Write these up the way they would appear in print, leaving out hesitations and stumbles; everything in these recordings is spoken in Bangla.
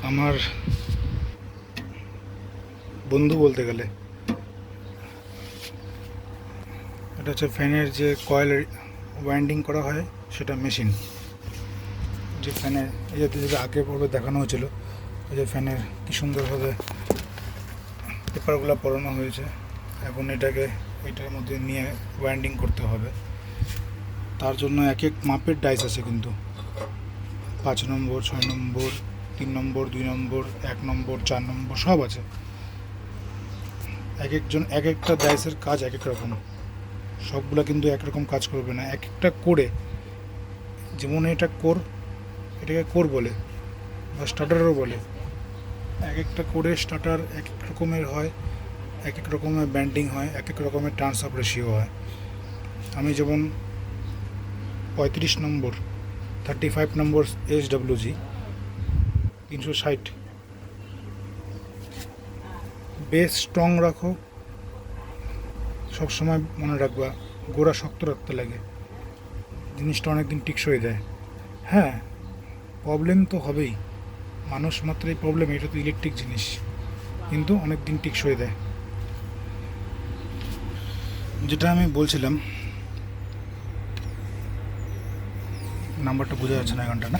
আমার বন্ধু বলতে গেলে। এটা হচ্ছে ফ্যানের যে কয়েল ওয়াইন্ডিং করা হয় সেটা মেশিন। যে ফ্যানের এই যে আগে পর্বে দেখানো হয়েছিল, এই যে ফ্যানের কী সুন্দরভাবে পেপারগুলো পরানো হয়েছে। এখন এটাকে এটার মধ্যে নিয়ে ওয়াইন্ডিং করতে হবে। তার জন্য এক এক মাপের ডাইস আছে, কিন্তু 5 নম্বর, 6 নম্বর, 3 নম্বর, 2 নম্বর, 1 নম্বর, 4 নম্বর সব আছে। এক একজন এক একটা ডাইসের কাজ এক এক রকম, সবগুলো কিন্তু একরকম কাজ করবে না। এক একটা করে, যেমন এটা কোর, এটাকে কোর বলে বা স্টার্টারও বলে। এক একটা করে স্টার্টার এক এক রকমের হয়, এক এক রকমের ব্যান্ডিং হয়, এক এক রকমের টার্নস অফ রেশিও হয়। আমি যেমন 35 নম্বর 35 নম্বর SWG 360 বেস স্ট্রং রাখো, সবসময় মনে রাখবা গোড়া শক্ত রাখতে লাগে, জিনিসটা অনেকদিন টিকসই দেয়। হ্যাঁ, প্রবলেম তো হবেই, মানুষ মাত্রই প্রবলেম, এটা তো ইলেকট্রিক জিনিস, কিন্তু অনেক দিন টিকসই দেয়। যেটা আমি বলছিলাম, নাম্বারটা বোঝা যাচ্ছে না, ঘন্টা না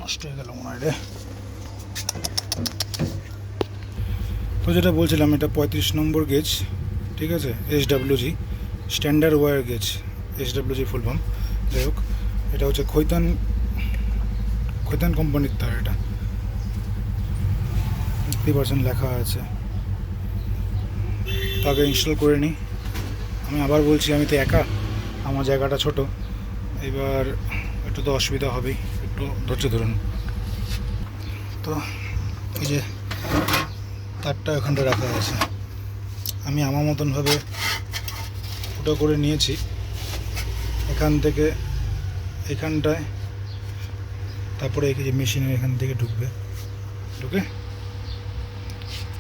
নষ্ট হয়ে গেল মনে হয় রে। তো যেটা বলছিলাম, এটা 35 নম্বর গেজ, ঠিক আছে, SWG standard wire gauge, SWG full form. যাই হোক, এটা হচ্ছে খৈতান কোম্পানির তার। এটা 50% লেখা আছে। তো আগে ইনস্টল করে নিই। আমি আবার বলছি, আমি তো একা, আমার জায়গাটা ছোট, এবার একটু তো অসুবিধা হবেই, একটু ধৈর্য ধরুন। তো এই যে তারটা ওখানটা রাখা আছে, আমি আমার মতনভাবে ফুটো করে নিয়েছি। এখান থেকে এখানটায়, তারপরে এই যে মেশিনের এখান থেকে ঢুকবে, ঢুকে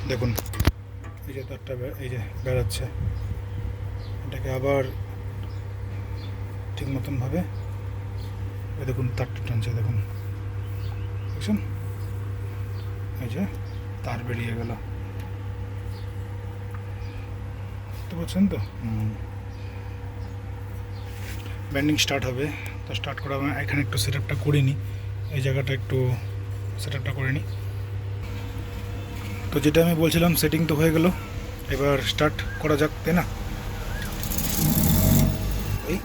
দেখুন এই যে তারটা এই যে বেড়াচ্ছে, এটাকে আবার ঠিক মতনভাবে দেখুন তারটা টানছে, দেখুন বুঝছেন, এই যে তার বেরিয়ে গেল, বুঝতে পারছেন তো। ব্যান্ডিং স্টার্ট হবে। তো স্টার্ট করা, এখানে একটু সেট আপটা করে নিই, এই জায়গাটা একটু সেট আপটা করে নিই। তো যেটা আমি বলছিলাম, সেটিং তো হয়ে গেল, এবার স্টার্ট করা যাক, তাই না? এই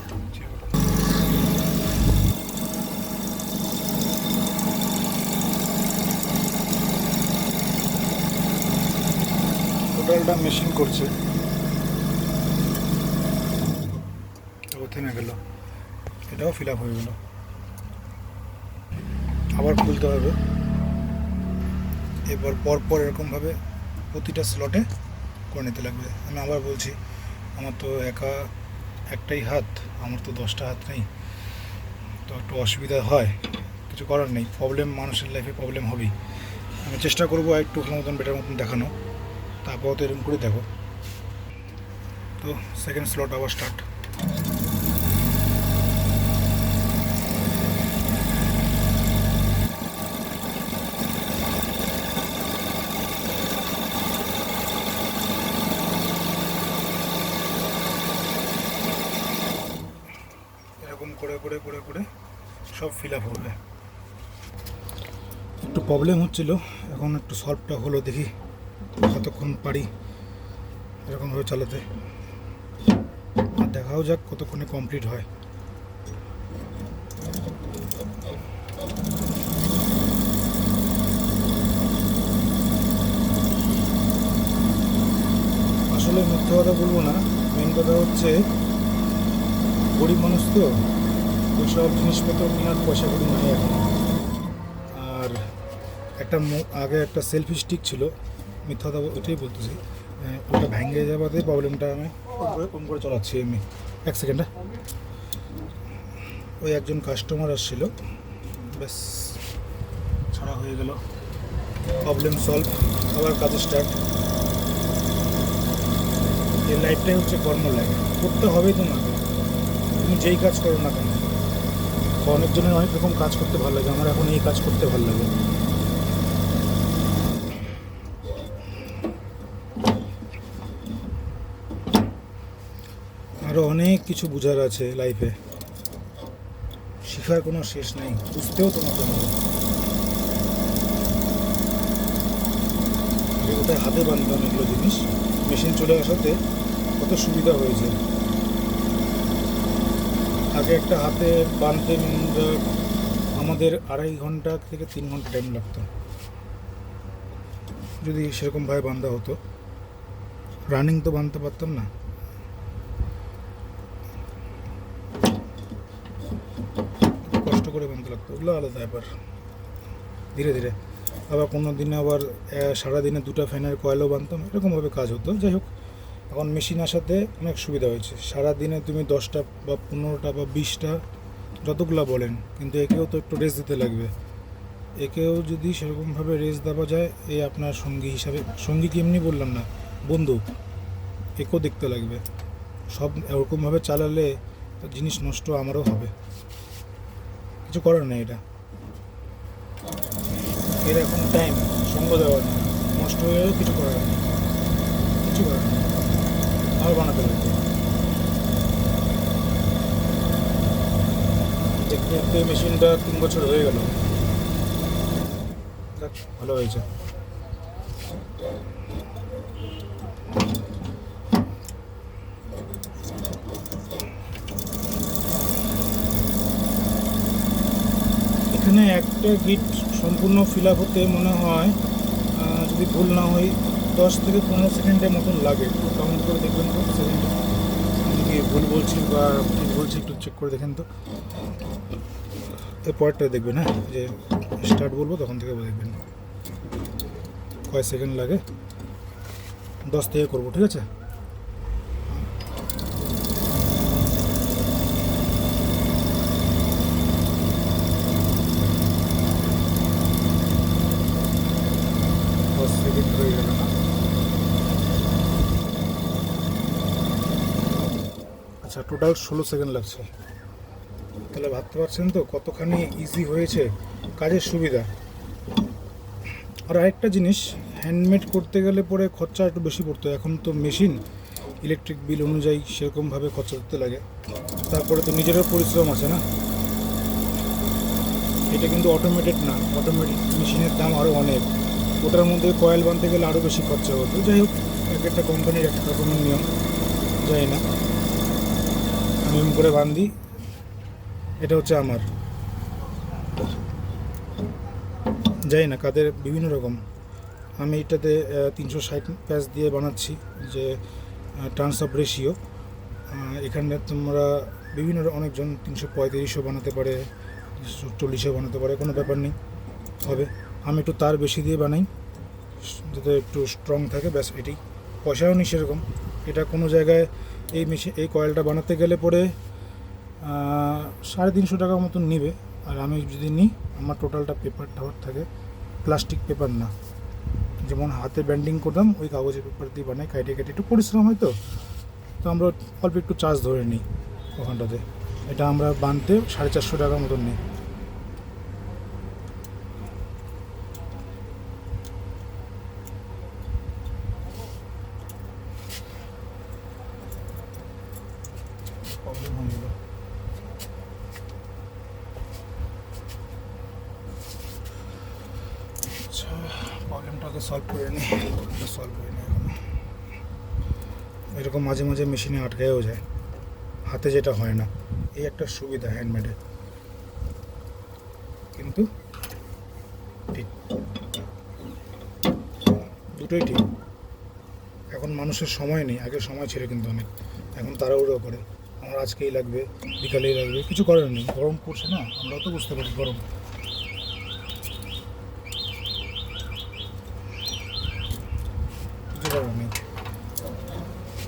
টোটালটা মেশিন করছে, তো থেমে গেল, এটাও ফিল আপ হয়ে গেল। আবার খুলতে হবে। এবার পরপর এরকমভাবে প্রতিটা স্লটে করে নিতে লাগবে। আমি আবার বলছি, আমার তো একা একটাই হাত, আমার তো 10টা হাত নেই, তো একটু অসুবিধা হয়, কিছু করার নেই। প্রবলেম, মানুষের লাইফে প্রবলেম হবেই। আমি চেষ্টা করবো একটু ভালো মতন, বেটার মতন দেখানো, তারপর তো এরকম করে দেখো। তো সেকেন্ড স্লট আবার স্টার্ট। এরকম করে করে করে করে সব ফিল আপ হবে। একটু প্রবলেম হচ্ছিল, এখন একটু সলভটা হলো, দেখি কতক্ষণ পারি এরকমভাবে চালাতে, আর দেখাও যাক কতক্ষণে কমপ্লিট হয়। আসলে মিথ্যে কথা বলবো না, মেন কথা হচ্ছে গরিব মানুষ তো, ওইসব জিনিসপত্র কেনার পয়সা করি নাই এখন। আর একটা আগে একটা সেলফি স্টিক ছিল, মিথ্যা কথা ওইটাই বলতেছি, ওটা ভেঙে যাওয়াতে প্রবলেমটা আমি কম করে চালাচ্ছি। আমি 1 সেকেন্ডে, ওই একজন কাস্টমার আসছিল, ব্যাস ছাড়া হয়ে গেল, প্রবলেম সলভ, আবার কাজ স্টার্ট। এই লাইফটাই হচ্ছে কর্ম লাইফ, করতে হবেই তোমাকে, তুমি যেই কাজ করো না কেন অনেকজনের অনেক রকম কাজ করতে ভালো লাগে, আমার এখন এই কাজ করতে ভালো লাগে। আরও অনেক কিছু বোঝার আছে লাইফে, শেখার কোনো শেষ নেই, বুঝতেও তোমাকে হবে। কোথায় হাতে বাঁধতাম এগুলো জিনিস, মেশিন চলে আসাতে কত সুবিধা হয়েছে। আগে একটা হাতে বাঁধতে আমাদের 2.5 ঘন্টা থেকে 3 ঘন্টা টাইম লাগতো, যদি সেরকমভাবে বাঁধা হতো। রানিং তো বাঁধতে পারতাম না। কষ্ট করে বাঁধতে লাগতো, ওগুলো আলাদা ব্যাপার। ধীরে ধীরে আবার কোনো দিনে আবার সারাদিনে 2টা ফ্যানের কয়েলও বাঁধতাম, এরকমভাবে কাজ হতো। যাই হোক, এখন মেশিন আসাতে অনেক সুবিধা হয়েছে। সারাদিনে তুমি 10টা বা 15টা বা 20টা যতগুলো বলেন, কিন্তু একেও তো একটু রেস্ট দিতে লাগবে। একেও যদি সেরকমভাবে রেস্ট দেওয়া যায়, এই আপনার সঙ্গী হিসাবে, সঙ্গী কি এমনি বললাম না, বন্ধু, একেও দেখতে লাগবে। সব এরকমভাবে চালালে তো জিনিস নষ্ট আমারও হবে, কিছু করার নেই। এর এখন টাইম, সঙ্গ দেওয়ার নেই, নষ্ট হয়ে গেলেও কিছু করার নেই, কিছু করার নেই, আর বানাতে লাগবে। দেখতে দেখতে মেশিনটা 3 বছর হয়ে গেল, ভালো হয়েছে। এখানে একটা গিট সম্পূর্ণ ফিল আপ হতে মনে হয়, যদি ভুল না হয়, 10 থেকে 15 সেকেন্ডের মতন লাগে। একটু কাউন্ট করে দেখবেন তো সেকেন্ডে, আমি কি ভুল বলছি বা ঠিক বলছি, একটু চেক করে দেখেন তো। এই পয়েন্টটা দেখবেন, হ্যাঁ, যে স্টার্ট বলবো তখন থেকে দেখবেন কয় সেকেন্ড লাগে। 10 থেকে করবো, ঠিক আছে? সেকেন্ড হয়ে গেল না? আচ্ছা, টোটাল 16 সেকেন্ড লাগছে। তাহলে ভাবতে পারছেন তো কতখানি ইজি হয়েছে, কাজের সুবিধা। আর আরেকটা জিনিস, হ্যান্ডমেড করতে গেলে পরে খরচা একটু বেশি পড়তো। এখন তো মেশিন ইলেকট্রিক বিল অনুযায়ী সেরকমভাবে খরচা করতে লাগে। তারপরে তো নিজেরও পরিশ্রম আছে না। এটা কিন্তু অটোমেটেড না, অটোমেটিক মেশিনের দাম আরও অনেক। ওটার মধ্যে কয়েল বাঁধতে গেলে আরও বেশি খরচা হতো। যাই হোক, এক একটা কোম্পানির এক রকমের নিয়ম, যাই না, আমি এমন করে বাঁধি। এটা হচ্ছে আমার, যাই না, কাদের বিভিন্ন রকম। আমি এটাতে 360 প্যাচ দিয়ে বানাচ্ছি, যে টার্নস অফ রেশিও। এখানে তোমরা বিভিন্ন অনেকজন 335ও বানাতে পারে, 40ও বানাতে পারে, কোনো ব্যাপার নেই, হবে। আমি একটু তার বেশি দিয়ে বানাই, যাতে একটু স্ট্রং থাকে, ব্যাস এটাই। পয়সাও নিই সেরকম। এটা কোনো জায়গায় এই মেশিন, এই কয়েলটা বানাতে গেলে পরে 350 টাকার মতন নিবে। আর আমি যদি নিই, আমার টোটালটা পেপার টাওয়ার থাকে, প্লাস্টিক পেপার না, যেমন হাতে ব্যান্ডিং করতাম ওই কাগজের পেপার দিয়ে বানাই। কেটে কেটে একটু পরিশ্রম হয়, তো আমরা অল্প একটু চার্জ ধরে নিই ওখানটাতে। এটা আমরা বানতে 450 টাকার মতন নিই। প্রবলেম হয়ে গেল। আচ্ছা, প্রবলেমটাকে সলভ করে নিই। সলভ হয়ে নিই এখন। এরকম মাঝে মাঝে মেশিনে আটকায়ও যায়, হাতে যেটা হয় না। এই একটা সুবিধা হ্যান্ডমেডে, কিন্তু ঠিক, দুটোই ঠিক। এখন মানুষের সময় নেই, আগে সময় ছিল কিন্তু অনেক। এখন তাড়াহুড়ো করে, আমার আজকেই লাগবে, বিকালেই লাগবে, কিছু করার নেই। গরম পড়ছে না, আমরাও তো বুঝতে পারি গরম। কিছু করার নেই।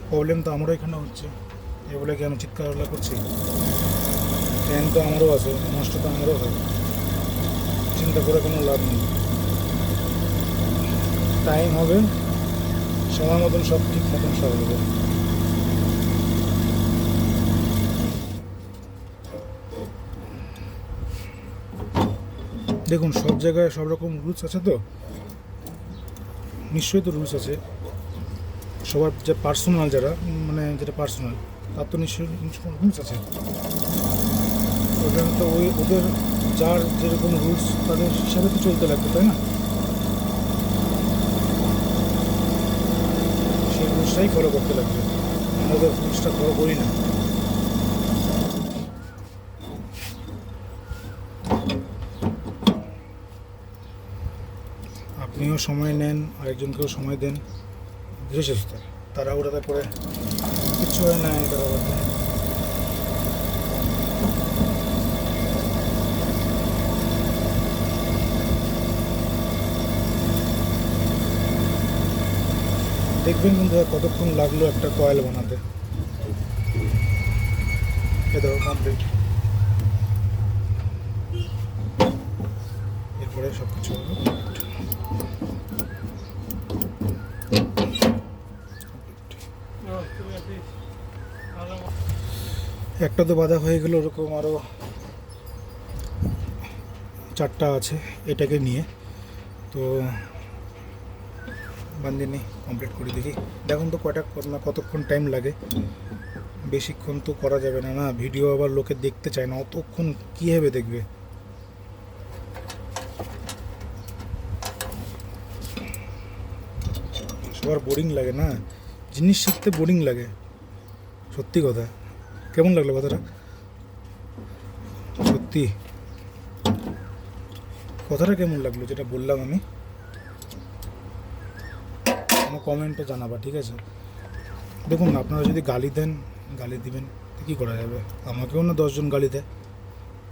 প্রবলেম তো আমারও এখানে হচ্ছে, এ বলে কি আমি চিৎকার করছি? ফ্যান তো আমারও আছে, নষ্ট তো আমারও হয়, চিন্তা করে কোনো লাভ নেই। টাইম হবে, সময় মতন সব ঠিক মতন সব হবে। দেখুন সব জায়গায় সব রকম রুলস আছে, তো নিশ্চয়ই তো রুলস আছে সবার, যে পার্সোনাল যারা মানে যেটা পার্সোনাল তার তো নিশ্চয়ই রুলস আছে। ওখানে তো ওদের যার যেরকম রুলস তাদের হিসাবে তো চলতে লাগবে, তাই না? সেই রুলসটাই ফলো করতে লাগবে, আমরা ওদের রুলসটা ফলো করি না। আপনিও সময় নেন, আরেকজনকেও সময় দেন, ধীরে সুস্থে। তারা ওটাতে করে কিচ্ছু হয় না, তারা দেখবেন কিন্তু কতক্ষণ লাগলো একটা কয়েল বানাতে। এ ধরো কমপ্লিট, এরপরে সব কিছু হলো একটা তো বাধা হয়ে গেল, ওরকম আরও 4টা আছে এটাকে নিয়ে। তো বান্দিনি কমপ্লিট করে দেখি। দেখুন তো কতক্ষণ টাইম লাগে, বেশিক্ষণ তো করা যাবে না, না ভিডিও আবার লোকে দেখতে চায় না, অতক্ষণ কীভাবে দেখবে। সবার বোরিং লাগে না, জিনিস শিখতে বোরিং লাগে, সত্যি কথা। কেমন লাগলো কথাটা? সত্যি কথাটা কেমন লাগলো যেটা বললাম আমি? আমার কমেন্টে জানাবা, ঠিক আছে? দেখুন আপনারা যদি গালি দেন, গালি দিবেন, কী করা যাবে? আমাকেও না 10 জন গালি দেয়।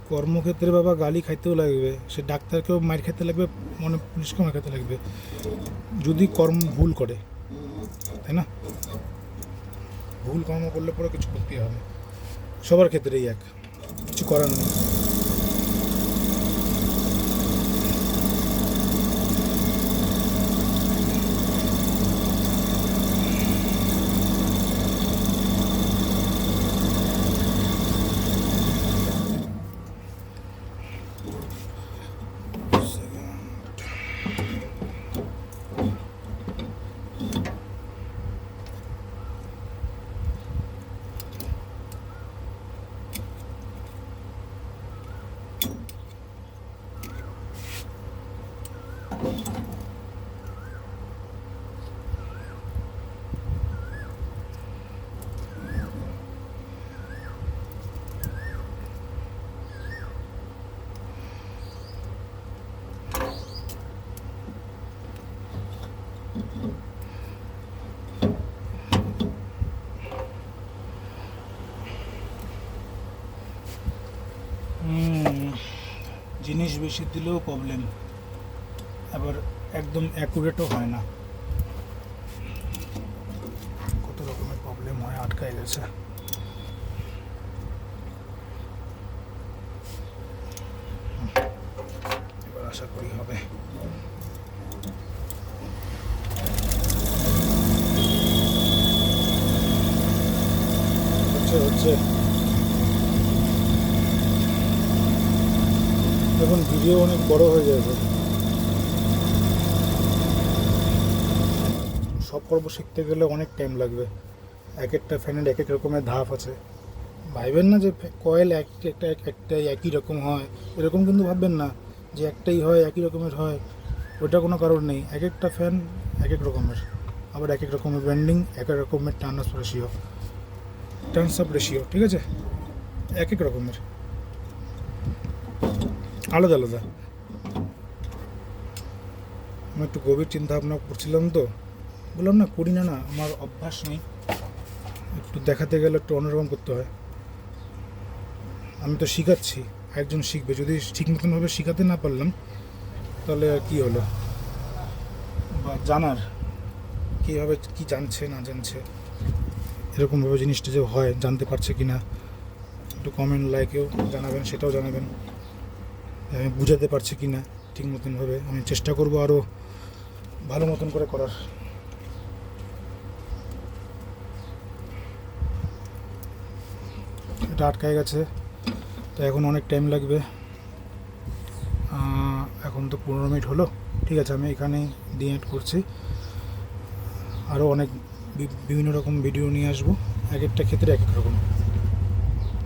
কর্মক্ষেত্রে বাবা গালি খাইতেও লাগবে, সে ডাক্তারকেও মার খেতে লাগবে, মানে পুলিশকেও মার খেতে লাগবে যদি কর্ম ভুল করে, তাই না? ভুল কর্ম করলে পরে কিছু করতেই হবে, সবার ক্ষেত্রেই এক, কিছু করার নেই। জিনিস বেশি দিলেও প্রবলেম, আবার একদম অ্যাকুরেটও হয় না, কত রকমের প্রবলেম হয়, আটকায় গেছে। এবার আশা করি হবে। হচ্ছে এখন ভিডিও অনেক বড় হয়ে যাবে, সব পর্ব শিখতে গেলে অনেক টাইম লাগবে, এক একটা ফ্যানের এক এক রকমের ধাপ আছে। ভাববেন না যে কয়েল একটাই একই রকম হয়, এরকম কিন্তু ভাববেন না যে একটাই হয় একই রকমের হয়, ওটা কোনো কারণ নেই। এক একটা ফ্যান এক এক রকমের, আবার এক এক রকমের ব্যান্ডিং, এক এক রকমের টার্নস আপ রেশিও, ঠিক আছে? এক এক রকমের আলাদা আলাদা। আমি একটু গভীর চিন্তা ভাবনা করছিলাম, তো বললাম না করি না, আমার অভ্যাস নেই, একটু দেখাতে গেলে একটু অন্যরকম করতে হয়। আমি তো শিখাচ্ছি, একজন শিখবে, যদি ঠিক মতনভাবে শেখাতে না পারলাম তাহলে আর কী হলো? বা জানার কীভাবে কী জানছে না জানছে, এরকমভাবে জিনিসটা যে হয়, জানতে পারছে কি না, একটু কমেন্ট লাইকেও জানাবেন, সেটাও জানাবেন আমি বুঝাতে পারছি কি না ঠিক মতনভাবে। আমি চেষ্টা করবো আরও ভালো মতন করে করার। এটা আটকায় গেছে, তো এখন অনেক টাইম লাগবে, এখন তো 15 মিনিট হলো। ঠিক আছে, আমি এখানে ডিএড করছি। আরও অনেক বিভিন্ন রকম ভিডিও নিয়ে আসবো, এক একটা ক্ষেত্রে এক এক রকম।